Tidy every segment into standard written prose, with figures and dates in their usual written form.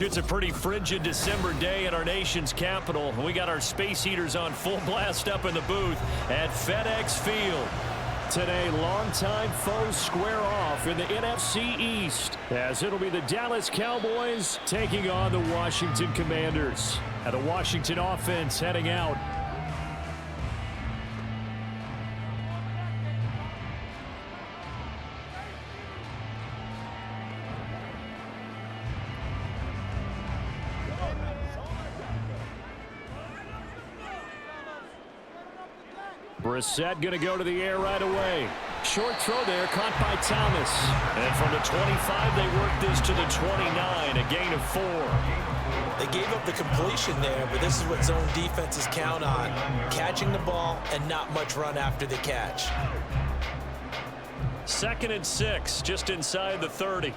It's a pretty frigid December day in our nation's capital. We got our space heaters on full blast up in the booth at FedEx Field. Today, longtime foes square off in the NFC East, as it'll be the Dallas Cowboys taking on the Washington Commanders. And the Washington offense heading out. Brissett going to go to the air right away. Short throw there, caught by Thomas. And from the 25, they work this to the 29, a gain of 4. They gave up the completion there, but this is what zone defenses count on. Catching the ball and not much run after the catch. 2nd and 6, just inside the 30.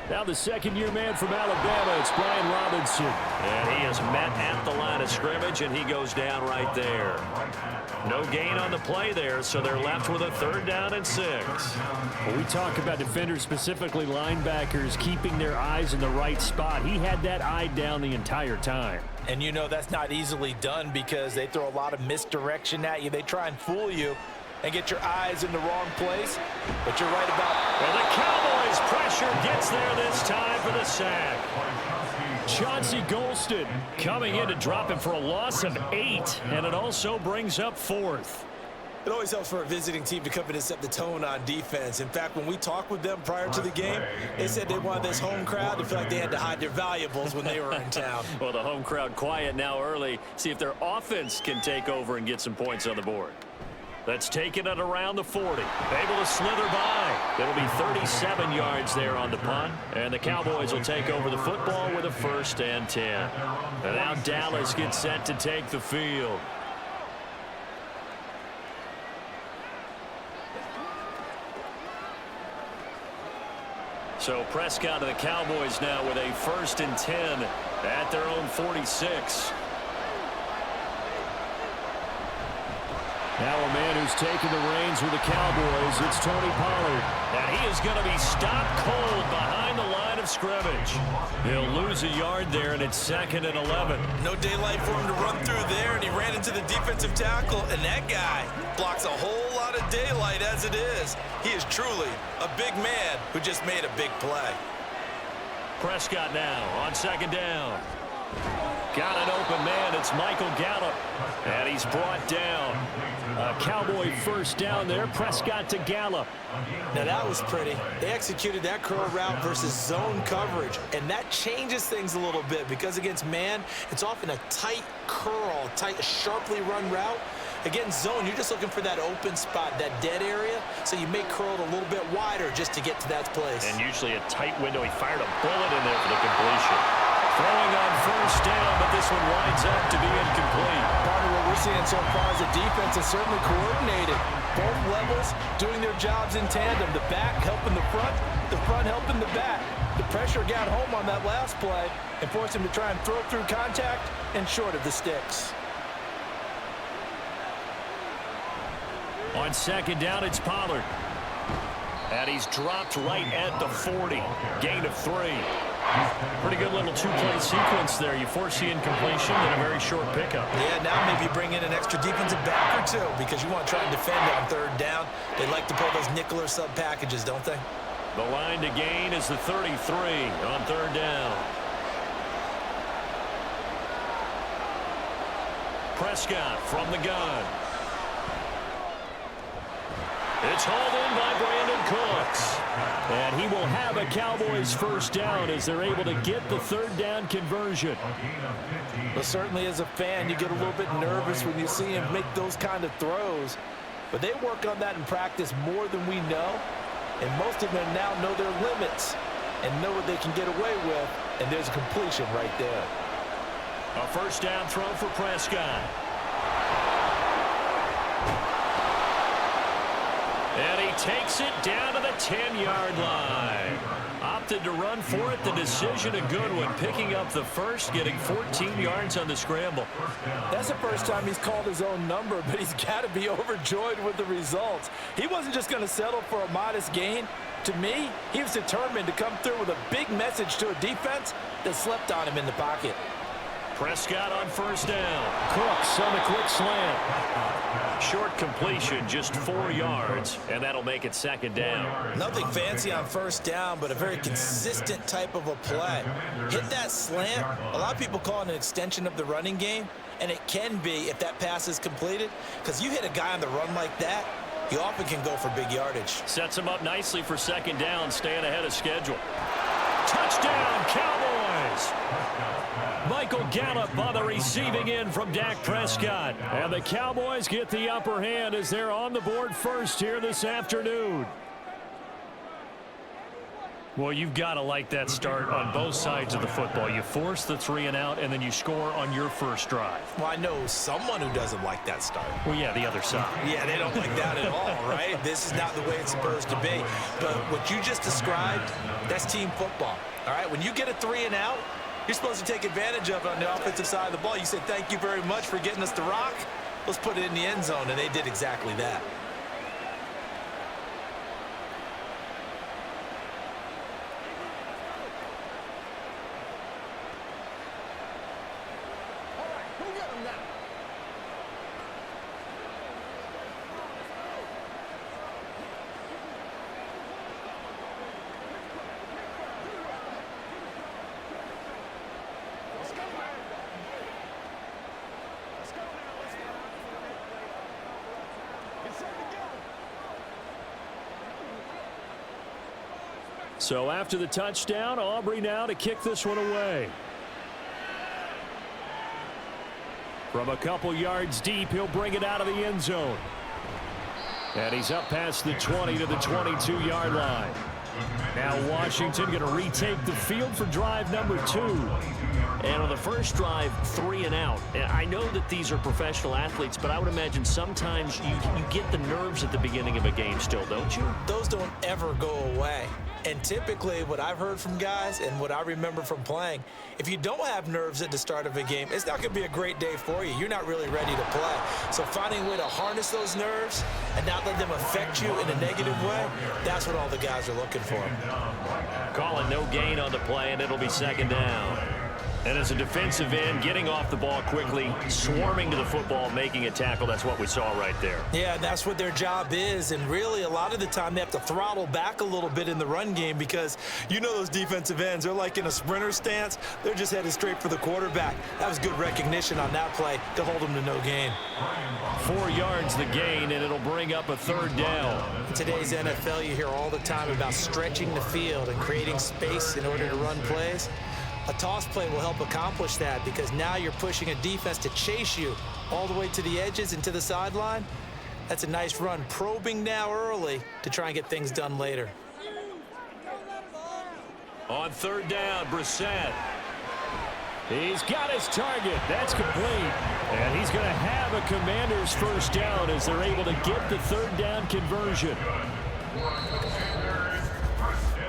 Now the second-year man from Alabama, it's Brian Robinson. And he is met at the line of scrimmage, and he goes down right there. No gain on the play there, so they're left with a 3rd down and 6. When we talk about defenders, specifically linebackers, keeping their eyes in the right spot, he had that eye down the entire time. And you know that's not easily done because they throw a lot of misdirection at you. They try and fool you and get your eyes in the wrong place. But you're right about... And the Cowboys pressure gets there this time for the sack. Chauncey Golston coming in to drop him for a loss of 8, and it also brings up 4th. It always helps for a visiting team to come in and set the tone on defense. In fact, when we talked with them prior to the game, they said they wanted this home crowd to feel like they had to hide their valuables when they were in town. Well, the home crowd quiet now early. See if their offense can take over and get some points on the board. That's taken it around the 40. Able to slither by. It'll be 37 yards there on the punt. And the Cowboys will take over the football with a 1st and 10. And now Dallas gets set to take the field. So Prescott and the Cowboys now with a 1st and 10 at their own 46. Now a man who's taken the reins with the Cowboys, it's Tony Pollard. And he is going to be stopped cold behind the line of scrimmage. He'll lose a yard there, and it's 2nd and 11. No daylight for him to run through there, and he ran into the defensive tackle, and that guy blocks a whole lot of daylight as it is. He is truly a big man who just made a big play. Prescott now on 2nd down. Got an open man. It's Michael Gallup. And he's brought down. A Cowboy 1st down there. Prescott to Gallup. Now that was pretty. They executed that curl route versus zone coverage. And that changes things a little bit because against man, it's often a tight curl, tight, sharply run route. Against zone, you're just looking for that open spot, that dead area. So you may curl it a little bit wider just to get to that place. And usually a tight window. He fired a bullet in there for the completion. Throwing on 1st down, but this one winds up to be incomplete. Part of what we're seeing so far is the defense is certainly coordinated. Both levels doing their jobs in tandem. The back helping the front helping the back. The pressure got home on that last play and forced him to try and throw through contact and short of the sticks. On 2nd down, it's Pollard. And he's dropped right at the 40. Gain of 3. Pretty good little 2-play sequence there. You force the incompletion and a very short pickup. Yeah, now maybe bring in an extra defensive back or 2 because you want to try and defend on 3rd down. They like to play those nickel or sub packages, don't they? The line to gain is the 33 on 3rd down. Prescott from the gun. It's hauled in by Brandon Cooks. And he will have a Cowboys 1st down as they're able to get the 3rd down conversion. Well, certainly as a fan, you get a little bit nervous when you see him make those kind of throws. But they work on that in practice more than we know. And most of them now know their limits and know what they can get away with. And there's a completion right there. A 1st down throw for Prescott. And he takes it down to the 10-yard line. Opted to run for it. The decision a good one. Picking up the 1st, getting 14 yards on the scramble. That's the first time he's called his own number, but he's got to be overjoyed with the results. He wasn't just going to settle for a modest gain. To me, he was determined to come through with a big message to a defense that slept on him in the pocket. Prescott on first down. Cooks on the quick slant. Short completion, just 4 yards, and that'll make it second down. Nothing fancy on first down, but a very consistent type of a play. Hit that slant. A lot of people call it an extension of the running game, and it can be if that pass is completed, because you hit a guy on the run like that, you often can go for big yardage. Sets him up nicely for second down, staying ahead of schedule. Touchdown, Cowboys! Michael Gallup on the receiving end from Dak Prescott. And the Cowboys get the upper hand as they're on the board first here this afternoon. Well, you've got to like that start on both sides of the football. You force the 3 and out, and then you score on your first drive. Well, I know someone who doesn't like that start. Well, yeah, the other side. Yeah, they don't like that at all, right? This is not the way it's supposed to be. But what you just described, that's team football, all right? When you get a 3 and out, you're supposed to take advantage of it on the offensive side of the ball. You said, thank you very much for getting us the rock. Let's put it in the end zone, and they did exactly that. So after the touchdown, Aubrey now to kick this one away. From a couple yards deep, he'll bring it out of the end zone. And he's up past the 20 to the 22-yard line. Now Washington going to retake the field for drive number 2. And on the first drive, 3 and out. I know that these are professional athletes, but I would imagine sometimes you get the nerves at the beginning of a game still, don't you? Those don't ever go away. And typically what I've heard from guys and what I remember from playing, if you don't have nerves at the start of a game, it's not going to be a great day for you. You're not really ready to play. So finding a way to harness those nerves and not let them affect you in a negative way, that's what all the guys are looking for. Calling no gain on the play, and it'll be second down. And as a defensive end, getting off the ball quickly, swarming to the football, making a tackle, that's what we saw right there. Yeah, that's what their job is, and really a lot of the time they have to throttle back a little bit in the run game because you know those defensive ends, they're like in a sprinter stance. They're just headed straight for the quarterback. That was good recognition on that play to hold them to no gain. 4 yards the gain, and it'll bring up a third down. In today's NFL, you hear all the time about stretching the field and creating space in order to run plays. A toss play will help accomplish that because now you're pushing a defense to chase you all the way to the edges and to the sideline. That's a nice run, probing now early to try and get things done later. On third down, Brissett. He's got his target. That's complete. And he's going to have a Commander's first down as they're able to get the third down conversion.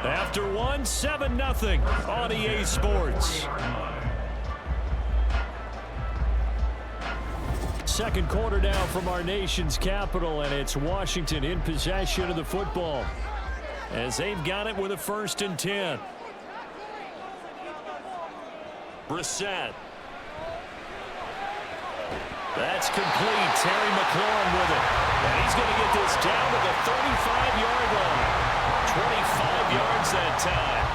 After 1, 7-0 on EA Sports. Second quarter now from our nation's capital, and it's Washington in possession of the football as they've got it with a 1st and 10. Brissett. That's complete. Terry McLaurin with it. And he's going to get this down to the 35-yard line. 25 yards that time.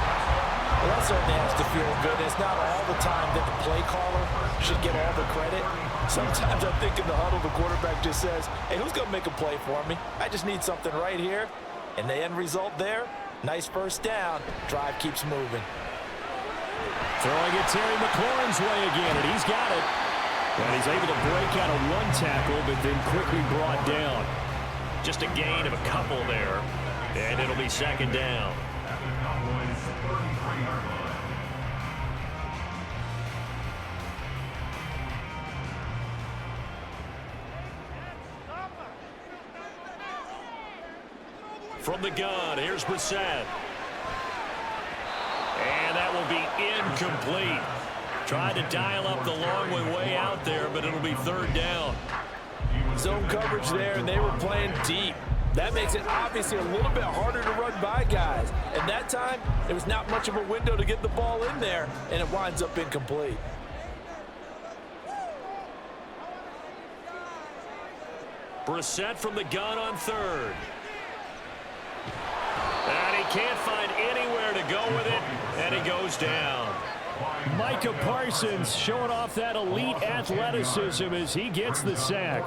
Well, that certainly has to feel good. It's not all the time that the play caller should get all the credit. Sometimes I think in the huddle, the quarterback just says, hey, who's going to make a play for me? I just need something right here. And the end result there, nice first down. Drive keeps moving. Throwing it Terry McLaurin's way again, and he's got it. And he's able to break out of one tackle, but then quickly brought down. Just a gain of a couple there, and it'll be second down. From the gun, here's Brissett. And that will be incomplete. Tried to dial up the long way out there, but it'll be third down. Zone coverage there, and they were playing deep. That makes it obviously a little bit harder to run by guys. And that time, there was not much of a window to get the ball in there, and it winds up incomplete. Brissett from the gun on third. And he can't find anywhere to go with it, and he goes down. Micah Parsons showing off that elite athleticism as he gets the sack.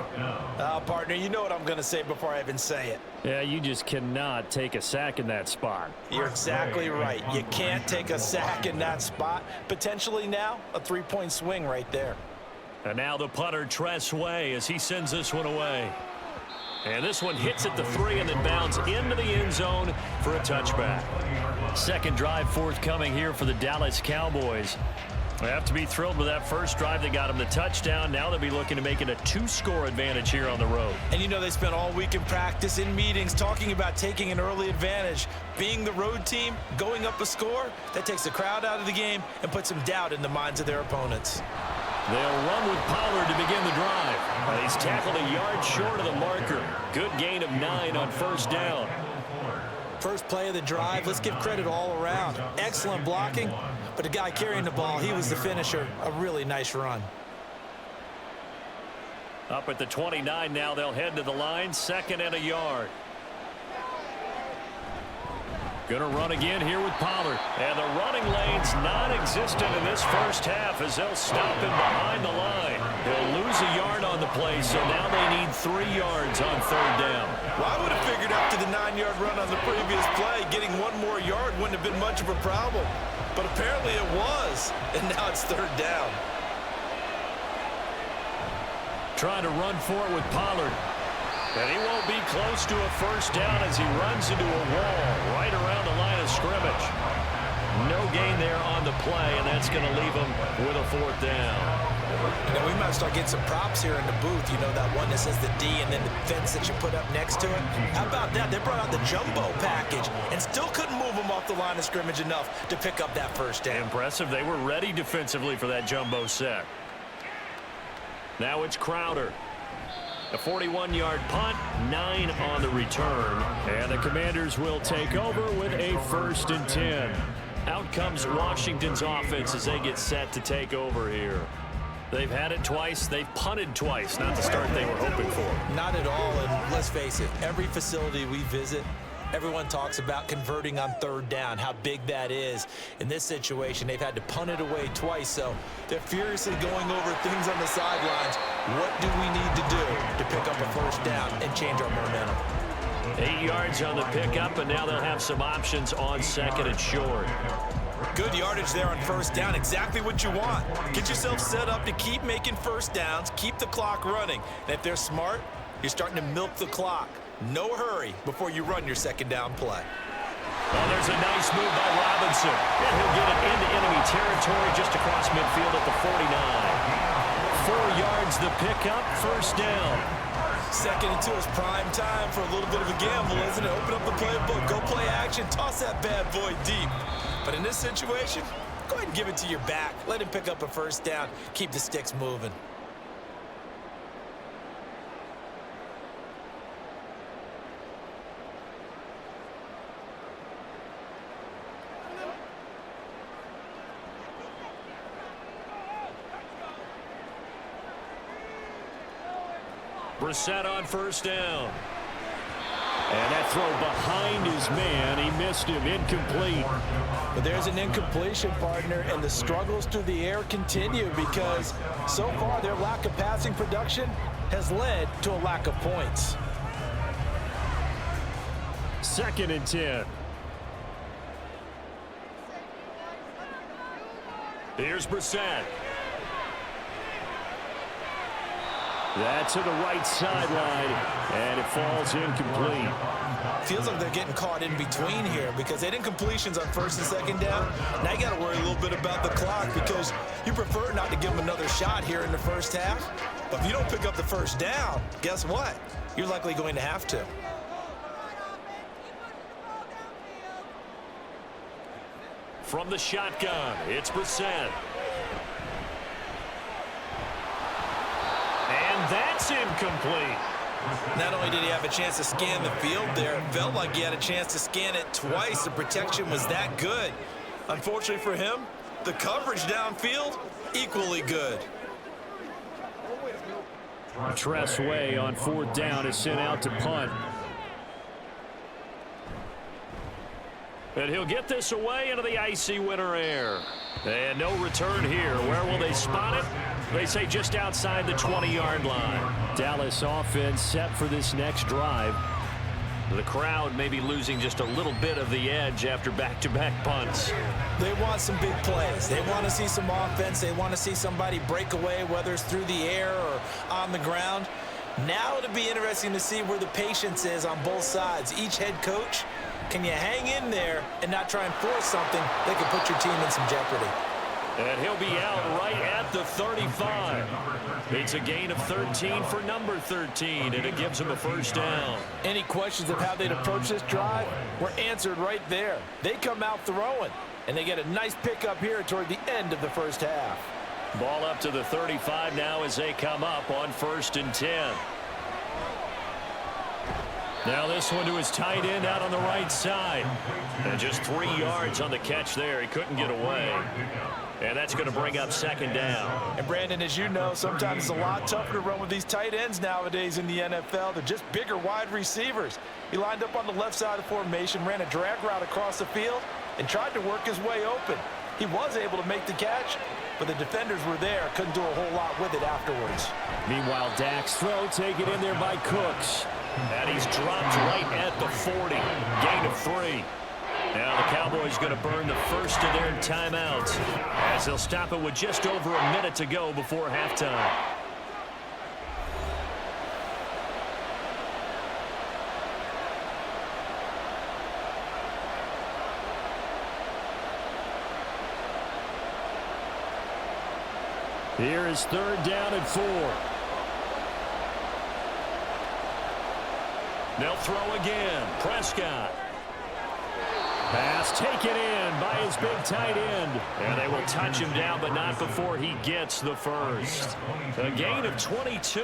Partner, you know what I'm going to say before I even say it. Yeah, you just cannot take a sack in that spot. You're exactly right. You can't take a sack in that spot. Potentially now, a three-point swing right there. And now the punter, Tress Way, as he sends this one away. And this one hits at the 3 and then bounds into the end zone for a touchback. Second drive forthcoming here for the Dallas Cowboys. They have to be thrilled with that first drive that got them the touchdown. Now they'll be looking to make it a 2-score advantage here on the road. And you know they spent all week in practice, in meetings, talking about taking an early advantage. Being the road team, going up a score, that takes the crowd out of the game and puts some doubt in the minds of their opponents. They'll run with Pollard to begin the drive. He's tackled a yard short of the marker. Good gain of 9 on first down. First play of the drive, let's give credit all around. Excellent blocking, but the guy carrying the ball, he was the finisher. A really nice run. Up at the 29 now, they'll head to the line, 2nd and a yard. Gonna run again here with Pollard. And the running lane's non-existent in this first half as they'll stop him behind the line. He'll lose a yard on the play, so now they need 3 yards on third down. Well, I would have figured after the 9-yard run on the previous play, getting 1 more yard wouldn't have been much of a problem. But apparently it was, and now it's third down. Trying to run for it with Pollard. And he won't be close to a first down as he runs into a wall right around the line of scrimmage. No gain there on the play, and that's going to leave him with a 4th down. You know, we might start getting some props here in the booth. You know, that one that says the D and then the fence that you put up next to it. How about that? They brought out the jumbo package and still couldn't move him off the line of scrimmage enough to pick up that first down. Impressive. They were ready defensively for that jumbo set. Now it's Crowder. A 41-yard punt, 9 on the return. And the Commanders will take over with a 1st and 10. Out comes Washington's offense as they get set to take over here. They've had it twice. They've punted twice. Not the start they were hoping for. Not at all, and let's face it, every facility we visit, everyone talks about converting on third down, how big that is. In this situation, they've had to punt it away twice, so they're furiously going over things on the sidelines. What do we need to do to pick up a first down and change our momentum? 8 yards on the pickup, and now they'll have some options on 2nd and short. Good yardage there on first down, exactly what you want. Get yourself set up to keep making first downs, keep the clock running. And if they're smart, you're starting to milk the clock. No hurry before you run your 2nd down play. Well, there's a nice move by Robinson. And he'll get it into enemy territory just across midfield at the 49. 4 yards the pickup, first down. 2nd and 2 is prime time for a little bit of a gamble, isn't it? Open up the playbook, go play action, toss that bad boy deep. But in this situation, go ahead and give it to your back. Let him pick up a first down, keep the sticks moving. Brissett on first down. And that throw behind his man, he missed him, incomplete. But there's an incompletion, partner, and the struggles through the air continue because so far their lack of passing production has led to a lack of points. 2nd and 10. Here's Brissett. That's to the right sideline, and it falls incomplete. Feels like they're getting caught in between here because they did completions on 1st and 2nd down. Now you got to worry a little bit about the clock because you prefer not to give them another shot here in the first half. But if you don't pick up the first down, guess what? You're likely going to have to. From the shotgun, it's Brissett. And that's incomplete. Not only did he have a chance to scan the field there, it felt like he had a chance to scan it twice. The protection was that good. Unfortunately for him, the coverage downfield, equally good. Tress Way on 4th down is sent out to punt. And he'll get this away into the icy winter air. And no return here. Where will they spot it? They say just outside the 20-yard line. Dallas offense set for this next drive. The crowd may be losing just a little bit of the edge after back-to-back punts. They want some big plays. They want to see some offense. They want to see somebody break away, whether it's through the air or on the ground. Now it'll be interesting to see where the patience is on both sides. Each head coach, can you hang in there and not try and force something that could put your team in some jeopardy? And he'll be out right at the 35. It's a gain of 13 for number 13, and it gives him a first down. Any questions of how they'd approach this drive were answered right there. They come out throwing, and they get a nice pickup here toward the end of the first half. Ball up to the 35 now as they come up on 1st and 10. Now this one to his tight end out on the right side. And just 3 yards on the catch there. He couldn't get away. And that's going to bring up 2nd down. And Brandon, as you know, sometimes it's a lot tougher to run with these tight ends nowadays in the NFL. They're just bigger wide receivers. He lined up on the left side of the formation, ran a drag route across the field, and tried to work his way open. He was able to make the catch, but the defenders were there, couldn't do a whole lot with it afterwards. Meanwhile, Dak's throw taken in there by Cooks. And he's dropped right at the 40. Gain of 3. Now the Cowboys going to burn the first of their timeouts as they'll stop it with just over a minute to go before halftime. Here is 3rd down and 4. They'll throw again. Prescott. Pass taken in by his big tight end. And they will touch him down, but not before he gets the first. A gain of 22.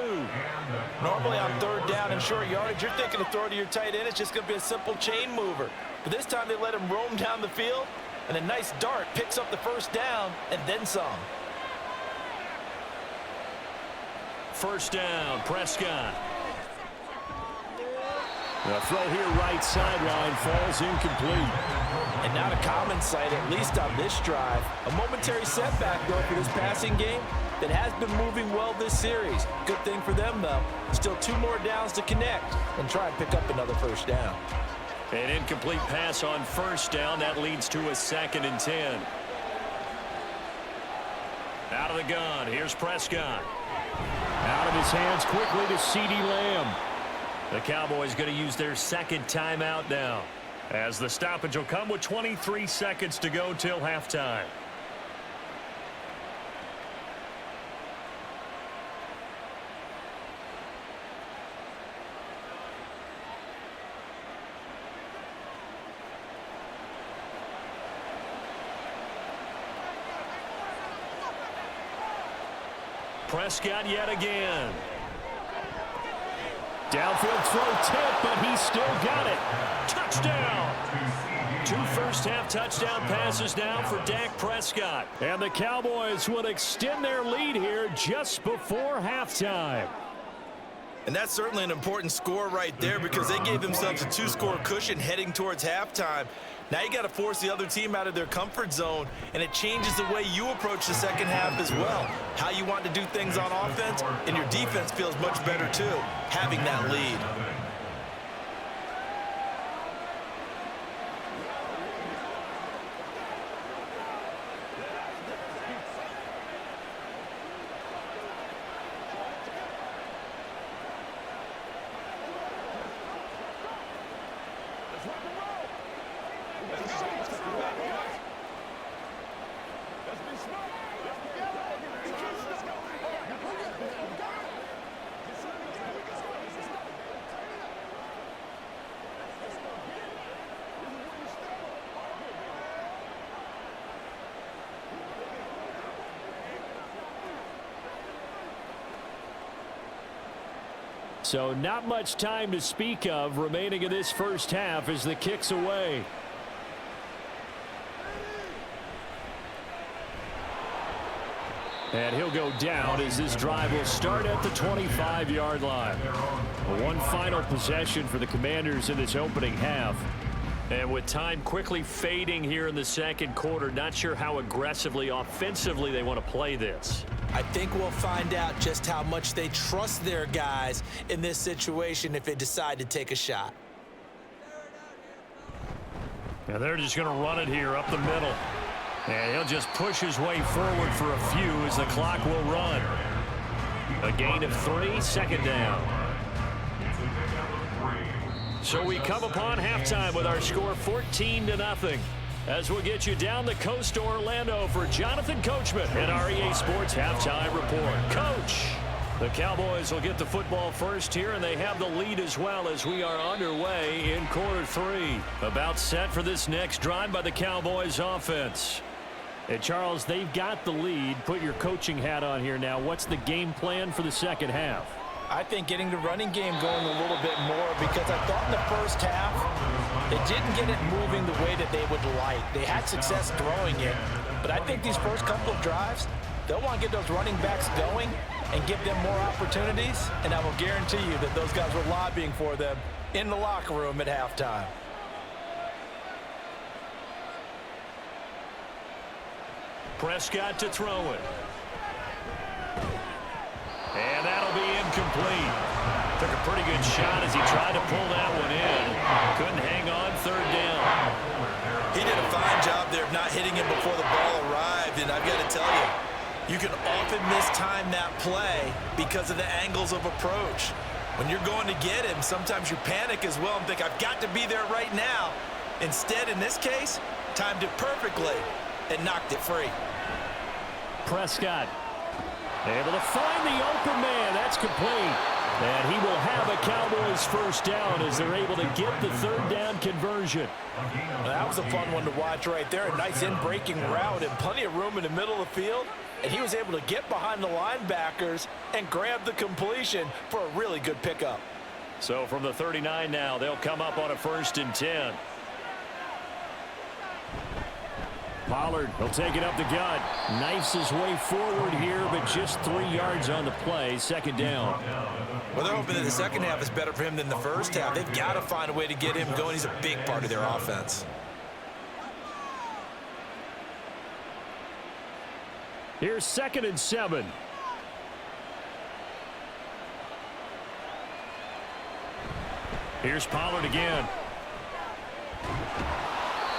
Normally on 3rd down and short yardage, you're thinking to throw to your tight end. It's just going to be a simple chain mover. But this time they let him roam down the field, and a nice dart picks up the first down and then some. 1st down, Prescott. The throw here right sideline falls incomplete. And not a common sight, at least on this drive. A momentary setback, though, for this passing game that has been moving well this series. Good thing for them, though. Still 2 more downs to connect and try and pick up another first down. An incomplete pass on 1st down. That leads to a 2nd and 10. Out of the gun. Here's Prescott. Out of his hands quickly to CeeDee Lamb. The Cowboys going to use their 2nd timeout now, as the stoppage will come with 23 seconds to go till halftime. Prescott yet again. Downfield throw tip, but he still got it. Touchdown! 2 first-half touchdown passes now for Dak Prescott. And the Cowboys would extend their lead here just before halftime. And that's certainly an important score right there because they gave themselves a 2-score cushion heading towards halftime. Now you got to force the other team out of their comfort zone, and it changes the way you approach the second half as well. How you want to do things on offense, and your defense feels much better too, having that lead. So not much time to speak of remaining in this first half as the kick's away. And he'll go down as this drive will start at the 25-yard line. One final possession for the Commanders in this opening half. And with time quickly fading here in the second quarter, not sure how aggressively, offensively they want to play this. I think we'll find out just how much they trust their guys in this situation if they decide to take a shot. And they're just going to run it here up the middle. And he'll just push his way forward for a few as the clock will run. A gain of 3, second down. So we come upon halftime with our score 14-0. As we'll get you down the coast to Orlando for Jonathan Coachman and our EA Sports Halftime Report. Coach, the Cowboys will get the football first here, and they have the lead as well as we are underway in quarter 3. About set for this next drive by the Cowboys offense. And Charles, they've got the lead. Put your coaching hat on here now. What's the game plan for the second half? I think getting the running game going a little bit more, because I thought in the first half they didn't get it moving the way that they would like. They had success throwing it, but I think these first couple of drives, they'll want to get those running backs going and give them more opportunities, and I will guarantee you that those guys were lobbying for them in the locker room at halftime. Prescott to throw it. And that'll be incomplete. Took a pretty good shot as he tried to pull that one in. Couldn't hang on, third down. He did a fine job there of not hitting him before the ball arrived, and I've got to tell you, you can often mistime that play because of the angles of approach. When you're going to get him, sometimes you panic as well and think, I've got to be there right now. Instead, in this case, timed it perfectly and knocked it free. Prescott able to find the open man. That's complete. And he will have a Cowboys first down as they're able to get the third down conversion. Well, that was a fun one to watch right there. A nice in-breaking route and plenty of room in the middle of the field. And he was able to get behind the linebackers and grab the completion for a really good pickup. So from the 39 now, they'll come up on a 1st and 10. Pollard, he'll take it up the gut. Knifes his way forward here, but just 3 yards on the play. Second down. Well, they're hoping that the second half is better for him than the first half. They've got to find a way to get him going. He's a big part of their offense. Here's 2nd and 7. Here's Pollard again.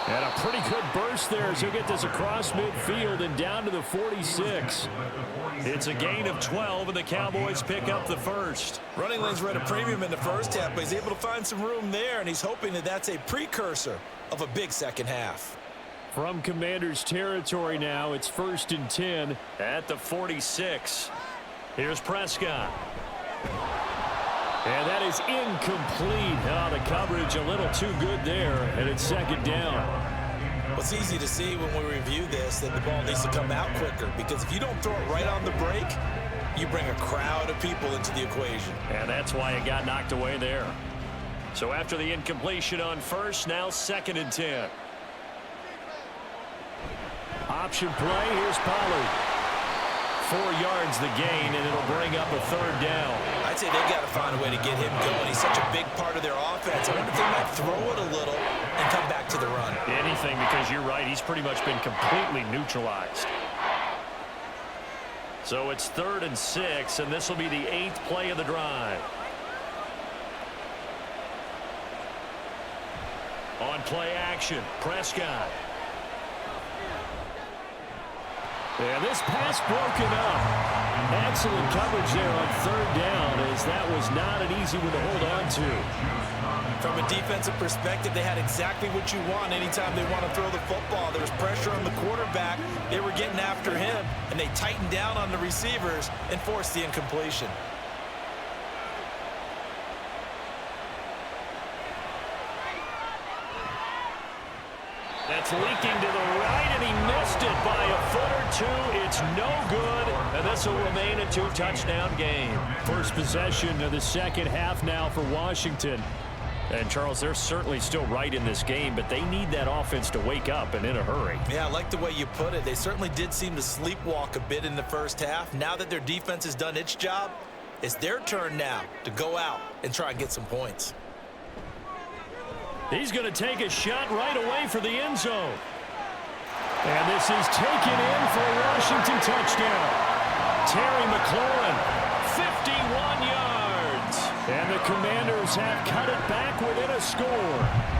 And a pretty good burst there as he'll get this across midfield and down to the 46. It's a gain of 12, and the Cowboys pick up the first. Running lanes were at a premium in the first half, but he's able to find some room there, and he's hoping that that's a precursor of a big second half. From Commanders territory now, it's 1st and 10. At the 46. Here's Prescott. And that is incomplete. Oh, the coverage a little too good there, and it's second down. Well, it's easy to see when we review this that the ball needs to come out quicker, because if you don't throw it right on the break, you bring a crowd of people into the equation. And that's why it got knocked away there. So after the incompletion on first, now 2nd and 10. Option play, here's Pollard. 4 yards the gain, and it'll bring up a third down. I'd say they've got to find a way to get him going. He's such a big part of their offense. I wonder if they might throw it a little and come back to the run. Anything, because you're right, he's pretty much been completely neutralized. So it's 3rd and 6, and this will be the 8th play of the drive. On play action, Prescott. And this pass broken up. Excellent coverage there on 3rd down, as that was not an easy one to hold on to. From a defensive perspective, they had exactly what you want anytime they want to throw the football. There was pressure on the quarterback. They were getting after him, and they tightened down on the receivers and forced the incompletion. That's leaking to the right, and he missed it by a foot or two. It's no good, and this will remain a two-touchdown game. First possession of the second half now for Washington. And, Charles, they're certainly still right in this game, but they need that offense to wake up and in a hurry. Yeah, I like the way you put it. They certainly did seem to sleepwalk a bit in the first half. Now that their defense has done its job, it's their turn now to go out and try and get some points. He's going to take a shot right away for the end zone. And this is taken in for a Washington touchdown. Terry McLaurin, 51 yards. And the Commanders have cut it back within a score.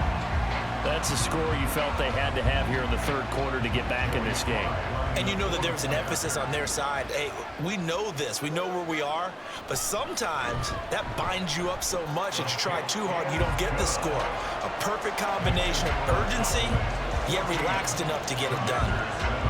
That's a score you felt they had to have here in the third quarter to get back in this game. And you know that there's an emphasis on their side. Hey, we know this. We know where we are. But sometimes that binds you up so much that you try too hard and you don't get the score. A perfect combination of urgency, yet relaxed enough to get it done.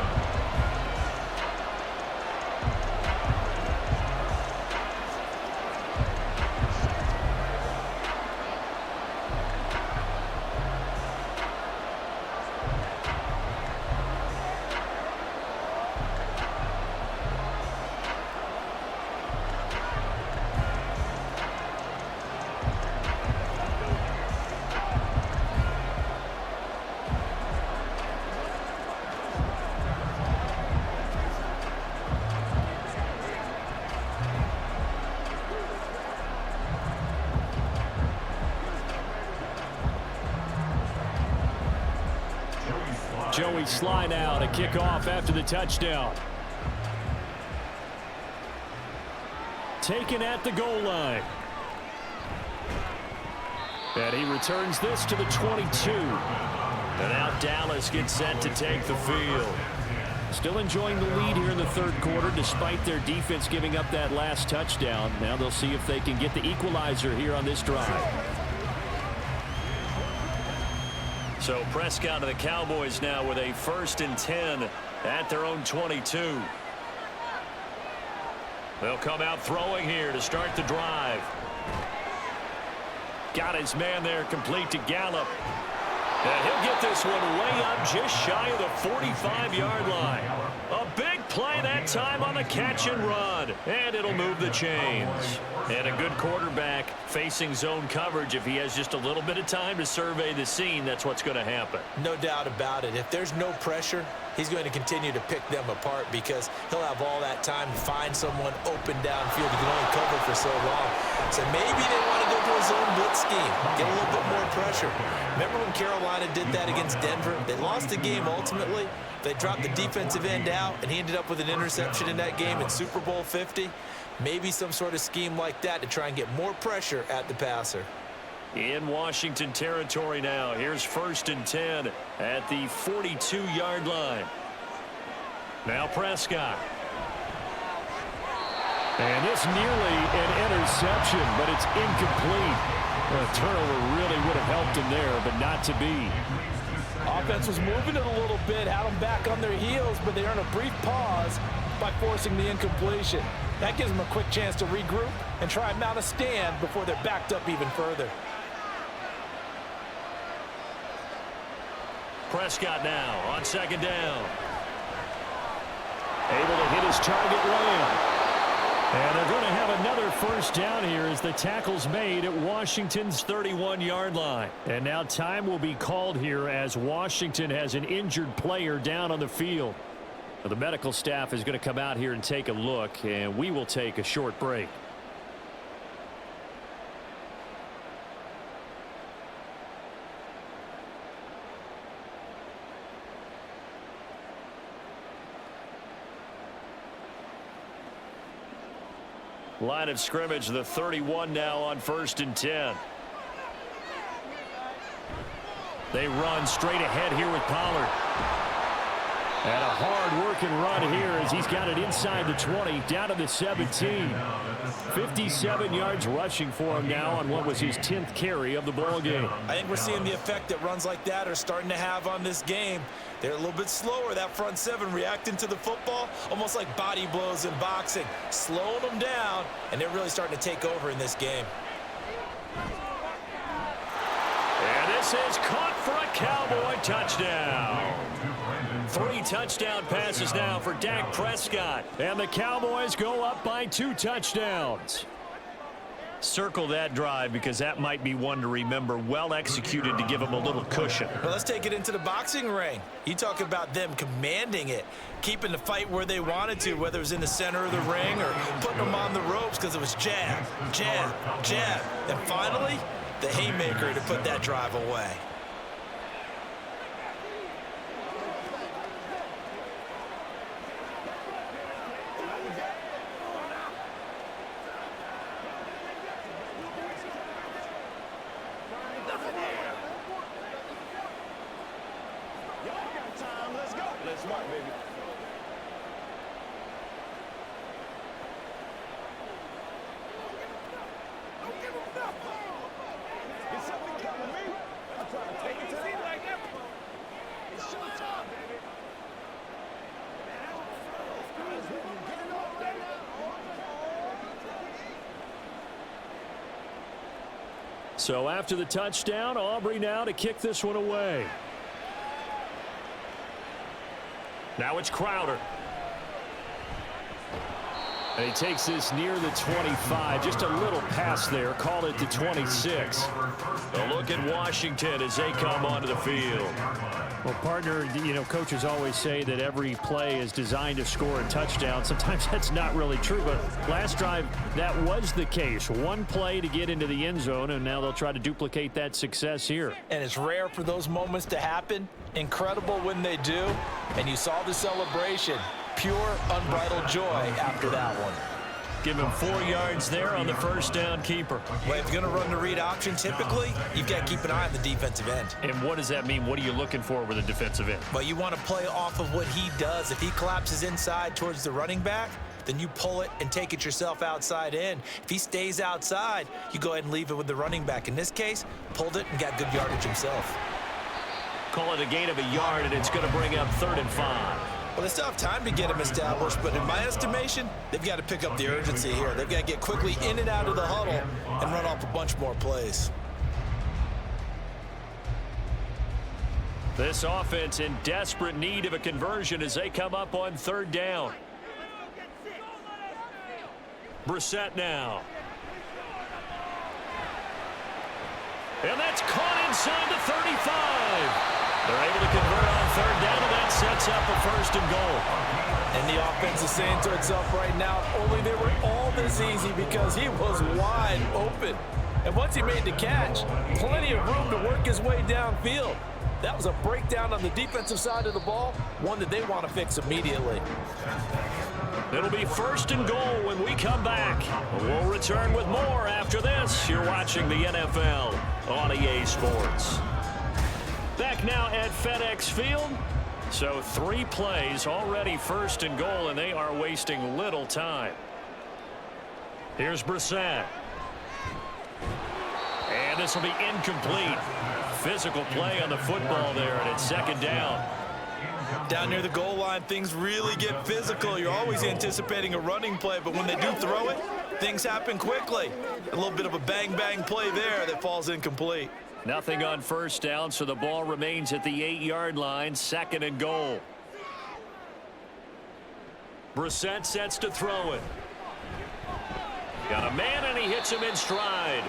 Joey slide out, a kickoff after the touchdown. Taken at the goal line. And he returns this to the 22. And now Dallas gets set to take the field. Still enjoying the lead here in the third quarter despite their defense giving up that last touchdown. Now they'll see if they can get the equalizer here on this drive. So Prescott to the Cowboys now with a 1st and 10 at their own 22. They'll come out throwing here to start the drive. Got his man there, complete to Gallup. And he'll get this one way up just shy of the 45-yard line. A big play that time on the catch and run. And it'll move the chains. And a good quarterback facing zone coverage. If he has just a little bit of time to survey the scene, that's what's going to happen. No doubt about it. If there's no pressure, he's going to continue to pick them apart because he'll have all that time to find someone open downfield. He can only cover for so long. So maybe they want to go to a zone blitz scheme, get a little bit more pressure. Remember when Carolina did that against Denver? They lost the game ultimately. They dropped the defensive end out, and he ended up with an interception in that game in Super Bowl 50. Maybe some sort of scheme like that to try and get more pressure at the passer. In Washington territory now. Here's 1st and 10 at the 42-yard line. Now Prescott. And this nearly an interception, but it's incomplete. A turnover really would have helped him there, but not to be. Offense was moving it a little bit, had them back on their heels, but they earned a brief pause by forcing the incompletion. That gives them a quick chance to regroup and try and mount a stand before they're backed up even further. Prescott now on 2nd down. Able to hit his target well. And they're going to have another 1st down here as the tackle's made at Washington's 31-yard line. And now time will be called here as Washington has an injured player down on the field. Well, the medical staff is going to come out here and take a look, and we will take a short break. Line of scrimmage, the 31 now on 1st and 10. They run straight ahead here with Pollard. And a hard-working run here as he's got it inside the 20, down to the 17. 57 yards rushing for him now on what was his 10th carry of the ball game. I think we're seeing the effect that runs like that are starting to have on this game. They're a little bit slower, that front seven, reacting to the football, almost like body blows in boxing, slowing them down, and they're really starting to take over in this game. And this is caught for a Cowboy touchdown. 3 touchdown passes now for Dak Prescott. And the Cowboys go up by 2 touchdowns. Circle that drive because that might be one to remember. Well executed to give them a little cushion. Well, let's take it into the boxing ring. You talk about them commanding it, keeping the fight where they wanted to, whether it was in the center of the ring or putting them on the ropes because it was jab, jab, jab. And finally, the haymaker to put that drive away. So after the touchdown, Aubrey now to kick this one away. Now it's Crowder. And he takes this near the 25. Just a little pass there. Call it the 26. A look at Washington as they come onto the field. Well, partner, coaches always say that every play is designed to score a touchdown. Sometimes that's not really true, but last drive, that was the case. One play to get into the end zone, and now they'll try to duplicate that success here. And it's rare for those moments to happen. Incredible when they do. And you saw the celebration. Pure, unbridled joy after that one. Give him 4 yards there on the first down keeper. Well, if you're going to run the read option, typically, you've got to keep an eye on the defensive end. And what does that mean? What are you looking for with a defensive end? Well, you want to play off of what he does. If he collapses inside towards the running back, then you pull it and take it yourself outside in. If he stays outside, you go ahead and leave it with the running back. In this case, pulled it and got good yardage himself. Call it a gain of a yard, and it's going to bring up 3rd and 5. Well, they still have time to get him established, but in my estimation, they've got to pick up the urgency here. They've got to get quickly in and out of the huddle and run off a bunch more plays. This offense in desperate need of a conversion as they come up on 3rd down. Brissett now. And that's caught inside the 35. They're able to convert on 3rd down, and that sets up a 1st and goal. And the offense is saying to itself right now, only they were all this easy because he was wide open. And once he made the catch, plenty of room to work his way downfield. That was a breakdown on the defensive side of the ball, one that they want to fix immediately. It'll be 1st and goal when we come back. We'll return with more after this. You're watching the NFL on EA Sports. Back now at FedEx Field. So 3 plays, already 1st and goal, and they are wasting little time. Here's Brissett. And this will be incomplete. Physical play on the football there, and it's 2nd down. Down near the goal line, things really get physical. You're always anticipating a running play, but when they do throw it, things happen quickly. A little bit of a bang-bang play there that falls incomplete. Nothing on 1st down, so the ball remains at the 8-yard line, 2nd and goal. Brissett sets to throw it. Got a man, and he hits him in stride.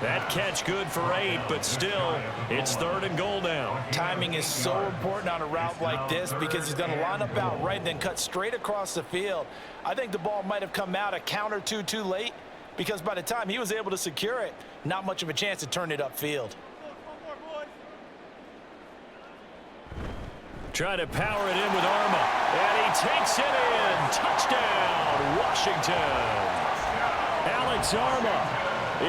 That catch good for 8, but still, it's 3rd and goal now. Timing is so important on a route like this because he's going to line up out right and then cut straight across the field. I think the ball might have come out a count or two too late because by the time he was able to secure it, not much of a chance to turn it upfield. Trying to power it in with Arma, and he takes it in. Touchdown, Washington. Alex Arma.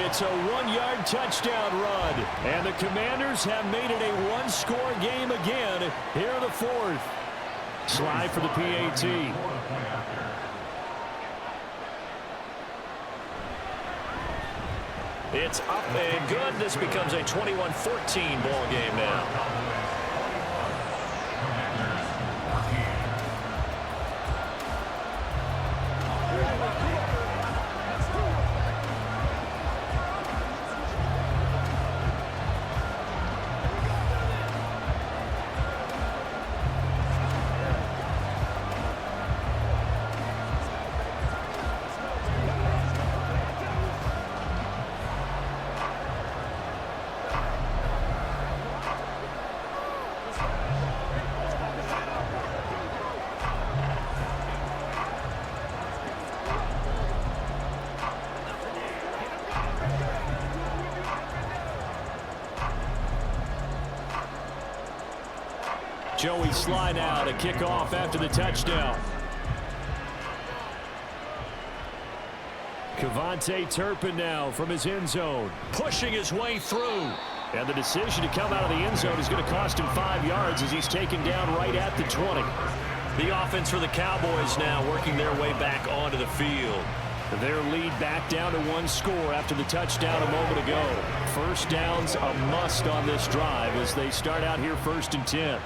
It's a 1-yard touchdown run. And the Commanders have made it a 1-score game again here in the 4th. Slide for the PAT. It's up and good. This becomes a 21-14 ball game now. Joey Sly now to kick off after the touchdown. Kevontae Turpin now from his end zone, pushing his way through. And the decision to come out of the end zone is going to cost him 5 yards as he's taken down right at the 20. The offense for the Cowboys now working their way back onto the field. Their lead back down to 1 score after the touchdown a moment ago. First down's a must on this drive as they start out here 1st and 10.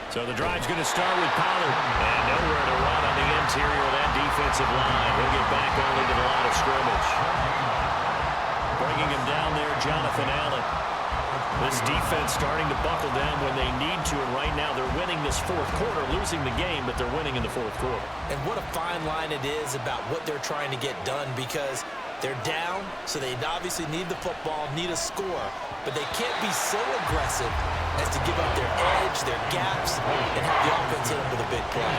So the drive's going to start with Pollard. And nowhere to run on the interior of that defensive line. He'll get back only to the line of scrimmage. Bringing him down there, Jonathan Allen. This defense starting to buckle down when they need to, and right now they're winning this 4th quarter, losing the game, but they're winning in the 4th quarter. And what a fine line it is about what they're trying to get done, because they're down, so they obviously need the football, need a score, but they can't be so aggressive as to give up their edge, their gaps, and have the offense hit them with a big play.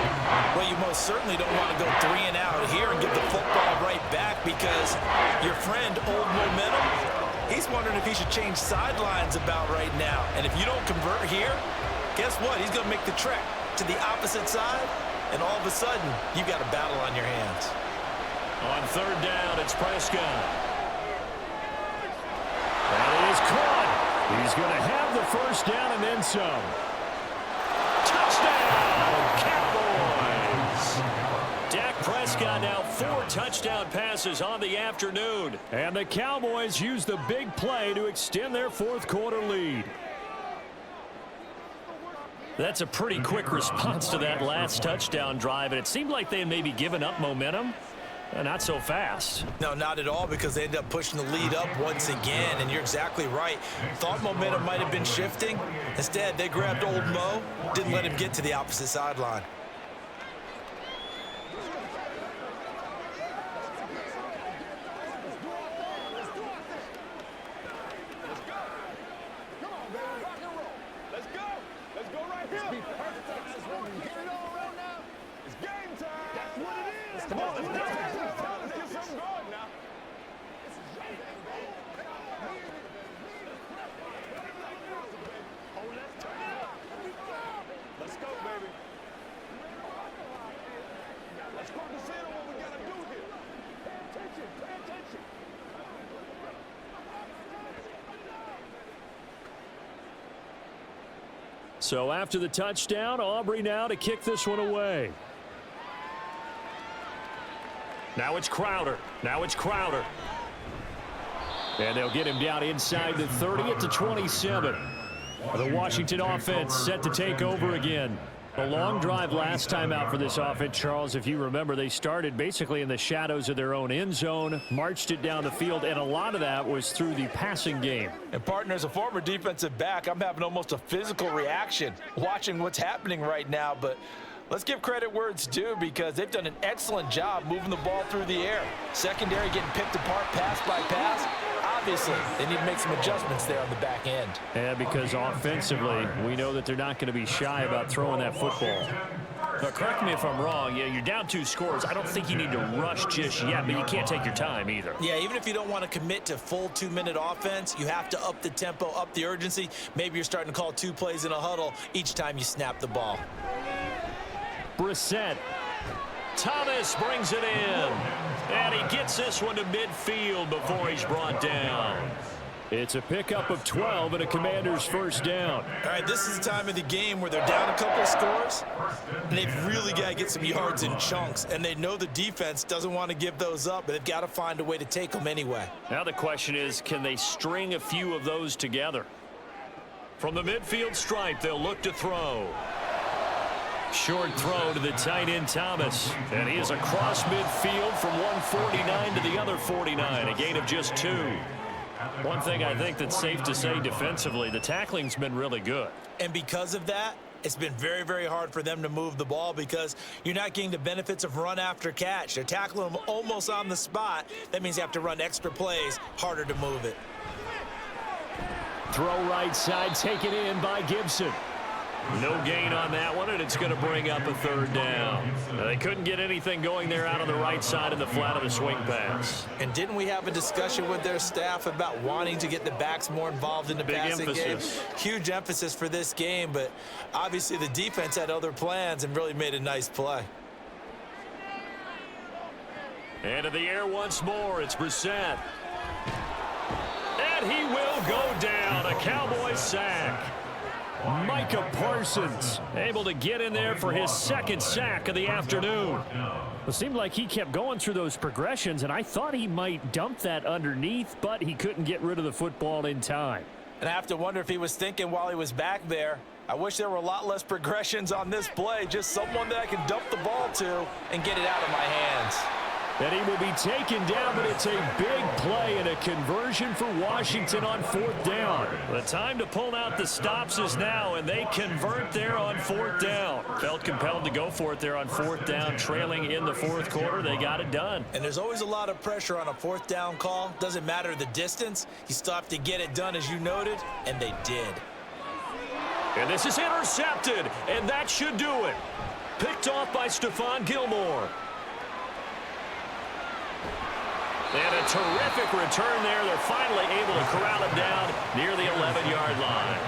Well, you most certainly don't want to go 3 and out here and give the football right back, because your friend, Old Momentum, he's wondering if he should change sidelines about right now. And if you don't convert here, guess what? He's going to make the trek to the opposite side, and all of a sudden, you've got a battle on your hands. On 3rd down, it's Prescott. And it is caught. He's going to have the 1st down and then some. Touchdown, Cowboys! Dak Prescott now 4 touchdown passes on the afternoon. And the Cowboys use the big play to extend their 4th quarter lead. That's a pretty quick response to that last touchdown drive, and it seemed like they had maybe given up momentum. Not so fast. No, not at all, because they ended up pushing the lead up once again, and you're exactly right. Thought momentum might have been shifting. Instead, they grabbed Old Mo, didn't let him get to the opposite sideline. So after the touchdown, Aubrey now to kick this one away. Now it's Crowder. And they'll get him down inside the 30 at the 27. The Washington offense set to take over again. A long drive last time out for this offense, Charles. If you remember, they started basically in the shadows of their own end zone, marched it down the field, and a lot of that was through the passing game. And, partner, as a former defensive back, I'm having almost a physical reaction watching what's happening right now. But let's give credit where it's due, because they've done an excellent job moving the ball through the air. Secondary getting picked apart pass by pass. Obviously, they need to make some adjustments there on the back end. Yeah, because offensively, we know that they're not going to be shy about throwing that football. But correct me if I'm wrong, you're down 2 scores. I don't think you need to rush just yet, but you can't take your time either. Yeah, even if you don't want to commit to full 2-minute offense, you have to up the tempo, up the urgency. Maybe you're starting to call 2 plays in a huddle each time you snap the ball. Brissett. Thomas brings it in. And he gets this one to midfield before he's brought down. It's a pickup of 12 and a Commander's 1st down. All right, this is the time of the game where they're down a couple of scores, and they've really got to get some yards in chunks, and they know the defense doesn't want to give those up, but they've got to find a way to take them anyway. Now the question is, can they string a few of those together? From the midfield stripe, they'll look to throw. Short throw to the tight end Thomas, and he is across midfield from one 49 to the other 49, a gain of just 2. One thing I think that's safe to say defensively, the tackling's been really good. And because of that, it's been very, very hard for them to move the ball, because you're not getting the benefits of run after catch. They're tackling them almost on the spot. That means you have to run extra plays, harder to move it. Throw right side, taken in by Gibson. No gain on that one, and it's going to bring up a third down. They couldn't get anything going there out on the right side in the flat of the swing pass. And didn't we have a discussion with their staff about wanting to get the backs more involved in the passing game? Huge emphasis for this game, but obviously the defense had other plans and really made a nice play. Into the air once more, it's Brissett. And he will go down, a Cowboys sack. Micah Parsons able to get in there for his second sack of the afternoon. It seemed like he kept going through those progressions, and I thought he might dump that underneath, but he couldn't get rid of the football in time. And I have to wonder if he was thinking while he was back there, I wish there were a lot less progressions on this play, just someone that I can dump the ball to and get it out of my hands. And he will be taken down, but it's a big play and a conversion for Washington on fourth down. The time to pull out the stops is now, and they convert there on fourth down. Felt compelled to go for it there on fourth down, trailing in the fourth quarter. They got it done. And there's always a lot of pressure on a fourth down call. Doesn't matter the distance. You still have to get it done, as you noted, and they did. And this is intercepted, and that should do it. Picked off by Stephon Gilmore. And a terrific return there. They're finally able to corral him down near the 11-yard line.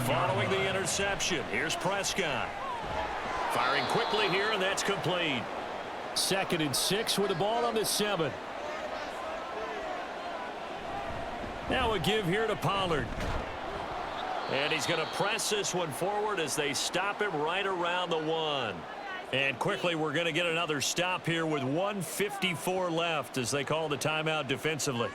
Following the interception, here's Prescott. Firing quickly here, and that's complete. 2nd and 6 with the ball on the 7. Now a give here to Pollard. And he's going to press this one forward as they stop him right around the 1. And quickly, we're going to get another stop here with 1:54 left as they call the timeout defensively.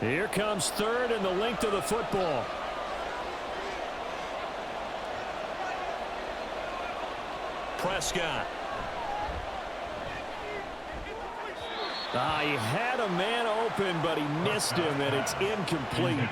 Here comes 3rd and the length of the football. Prescott. He had a man open, but he missed him, and it's incomplete.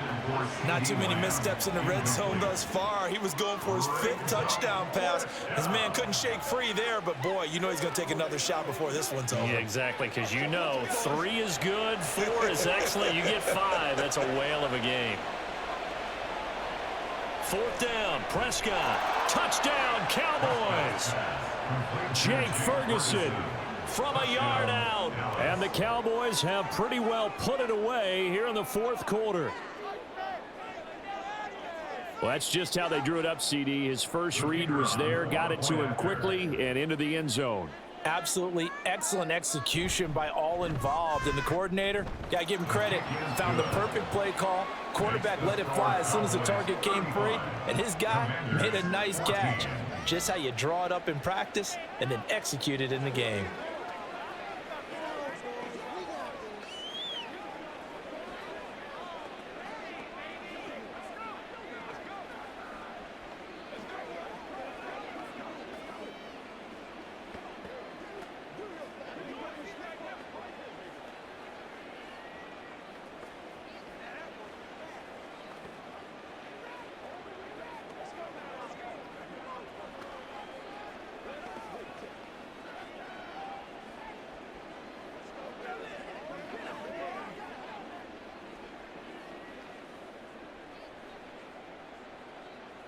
Not too many missteps in the red zone thus far. He was going for his 5th touchdown pass. His man couldn't shake free there, but boy, you know he's going to take another shot before this one's over. Yeah, exactly, because you know 3 is good, 4 is excellent. You get 5. That's a whale of a game. 4th down, Prescott. Touchdown, Cowboys. Jake Ferguson from a yard out. And the Cowboys have pretty well put it away here in the 4th quarter. Well, that's just how they drew it up, CD. His first read was there, got it to him quickly, and into the end zone. Absolutely excellent execution by all involved. And the coordinator, got to give him credit, found the perfect play call. Quarterback let it fly as soon as the target came free, and his guy made a nice catch. Just how you draw it up in practice and then execute it in the game.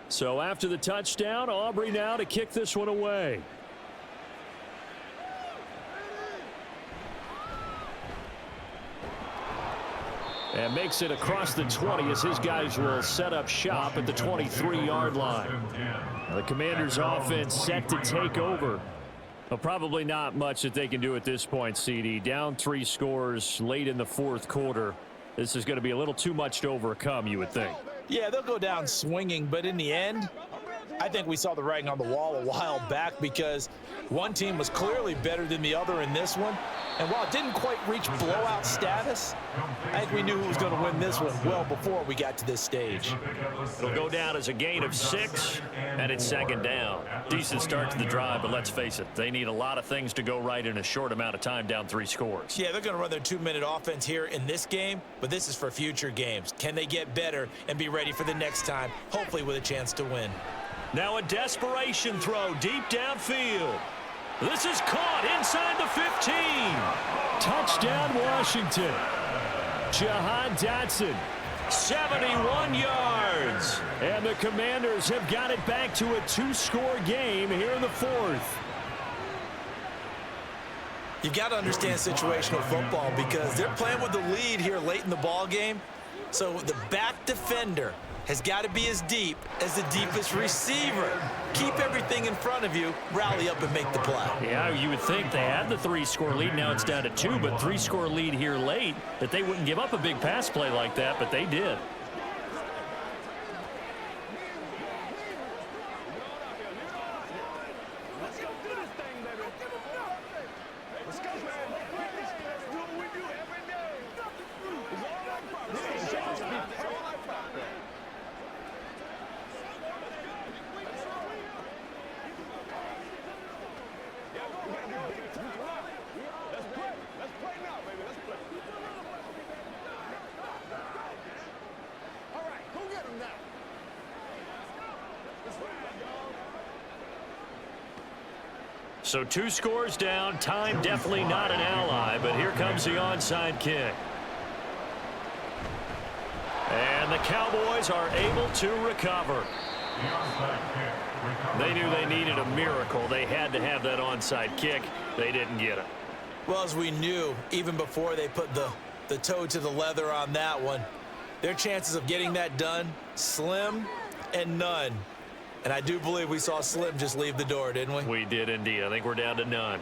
So after the touchdown, Aubrey now to kick this one away. And makes it across the 20 as his guys will set up shop at the 23-yard line. Now the Commanders' offense set to take over. Well, probably not much that they can do at this point, CD. Down 3 scores late in the 4th quarter. This is going to be a little too much to overcome, you would think. Yeah, they'll go down swinging, but in the end, I think we saw the writing on the wall a while back because one team was clearly better than the other in this one. And while it didn't quite reach blowout status, I think we knew who was going to win this one well before we got to this stage. It'll go down as a gain of 6, and it's 2nd down. Decent start to the drive, but let's face it, they need a lot of things to go right in a short amount of time, down 3 scores. Yeah, they're going to run their 2-minute offense here in this game, but this is for future games. Can they get better and be ready for the next time, hopefully with a chance to win? Now a desperation throw deep downfield. This is caught inside the 15. Touchdown, Washington. Jahan Dotson. 71 yards. And the Commanders have got it back to a 2-score game here in the fourth. You've got to understand situational football because they're playing with the lead here late in the ball game. So the back defender has got to be as deep as the deepest receiver. Keep everything in front of you, rally up and make the play. Yeah, you would think they had the 3-score lead. Now it's down to 2, but 3-score lead here late, that they wouldn't give up a big pass play like that, but they did. So 2 scores down. Time definitely not an ally, but here comes the onside kick. And the Cowboys are able to recover. They knew they needed a miracle. They had to have that onside kick. They didn't get it. Well, as we knew, even before they put the toe to the leather on that one, their chances of getting that done, slim and none. And I do believe we saw Slim just leave the door, didn't we? We did indeed. I think we're down to none.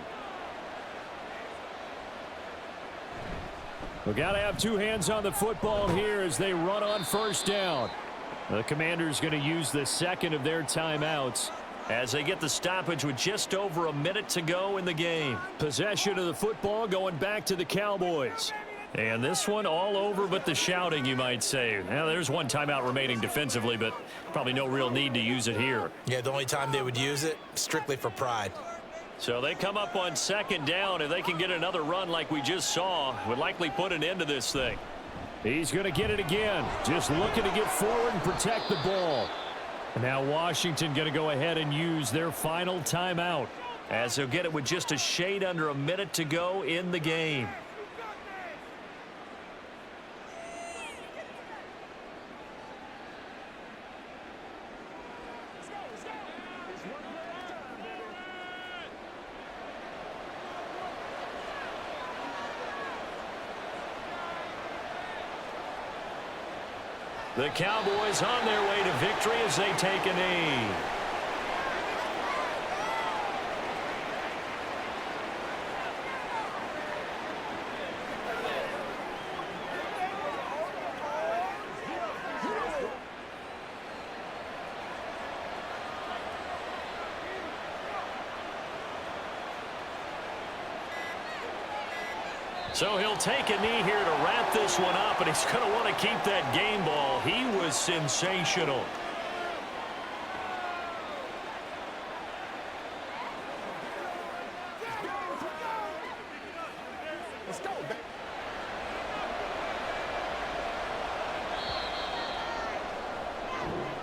We've got to have 2 hands on the football here as they run on first down. The Commanders going to use the second of their timeouts as they get the stoppage with just over a minute to go in the game. Possession of the football going back to the Cowboys. And this one all over but the shouting, you might say. Now, there's 1 timeout remaining defensively, but probably no real need to use it here. Yeah, the only time they would use it, strictly for pride. So they come up on second down. If they can get another run like we just saw, would likely put an end to this thing. He's going to get it again. Just looking to get forward and protect the ball. And now Washington going to go ahead and use their final timeout, as they'll get it with just a shade under a minute to go in the game. The Cowboys on their way to victory as they take a knee. So he'll take a knee here to wrap this one up, and he's going to want to keep that game ball. He was sensational.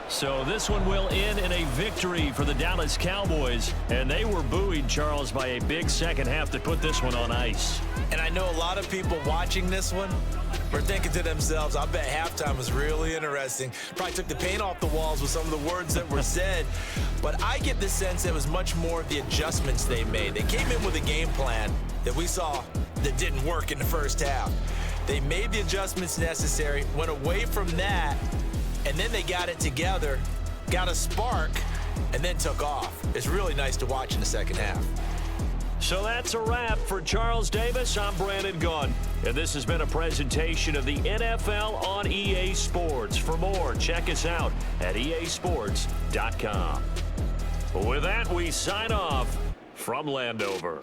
So this one will end in a victory for the Dallas Cowboys. And they were buoyed, Charles, by a big second half that put this one on ice. And I know a lot of people watching this one were thinking to themselves, I bet halftime was really interesting. Probably took the paint off the walls with some of the words that were said. But I get the sense it was much more of the adjustments they made. They came in with a game plan that we saw that didn't work in the first half. They made the adjustments necessary, went away from that, and then they got it together, got a spark, and then took off. It's really nice to watch in the second half. So that's a wrap for Charles Davis. I'm Brandon Gunn, and this has been a presentation of the NFL on EA Sports. For more, check us out at easports.com. With that, we sign off from Landover.